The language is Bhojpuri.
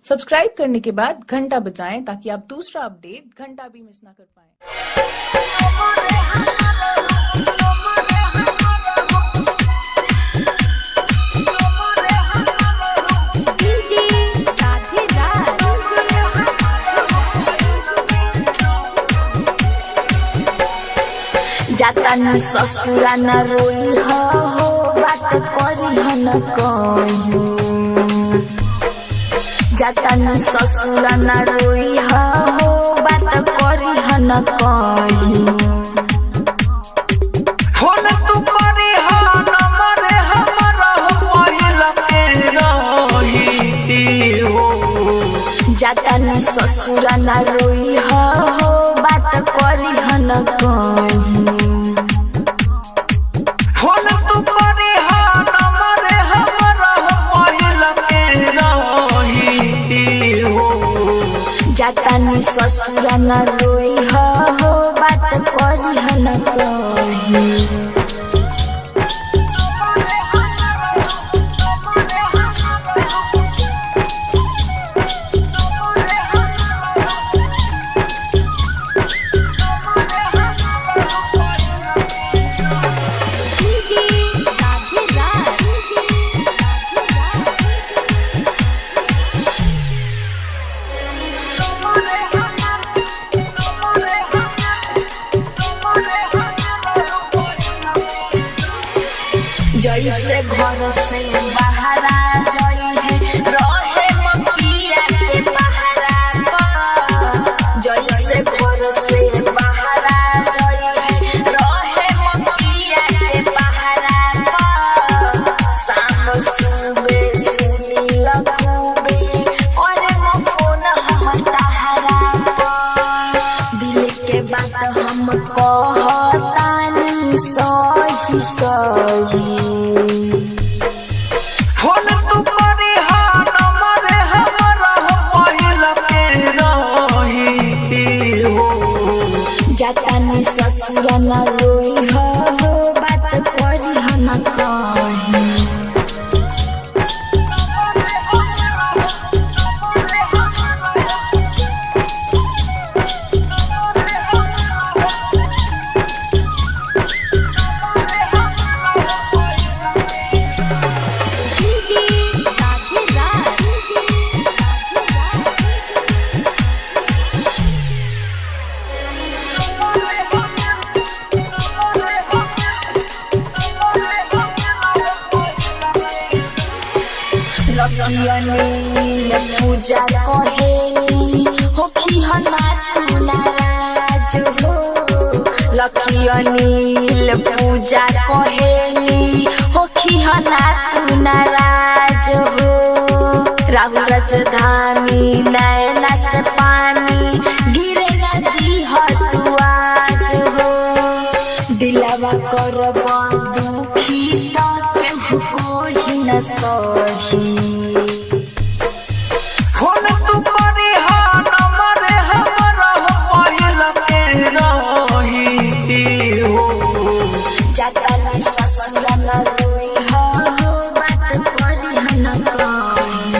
सब्सक्राइब करने के बाद घंटा बजाएं ताकि आप दूसरा अपडेट घंटा भी मिस ना कर पाएं। जाता न ससुरा न रोई हो बात करी हो न कहूं। जाता न ससुरा न रोई हो बात करी हो न कहूं। फोन तू करी हो नंबर हमारा हो पहिला के रही हो। जाता न ससुरा न रोई हो बात करी हो न कहूं। फोन तू करी हो नंबर हमारा हो पहिला के रही हो। जाता न ससुरा न रोई हो बात करी हो न कहूं। जैसे घर से बाहर आ जाई है रहे मकिया के पहरा पर। जैसे घर से बाहर आ जाई है रहे मकिया के पहरा पर। शाम सुबह सुनी लगूबे करे मो फोन हम तहरा पर। दिल के बात हम कहतानी सही सही। फोन तू करी हो नंबर हमारा हो पहिला के रही हो। जाता न ससुरा न रोई हो बात करी हो न कहूं। लकियनी पूजा कहेली होखी हो ना तू नाराज हो। लकियनी पूजा कहेली होखी हो ना तू नाराज हो। राहुल राजधानी नैना से पानी गिरे नदी हो तू आज हो। दिलावा करब दुखी तो केहू कोई न सही।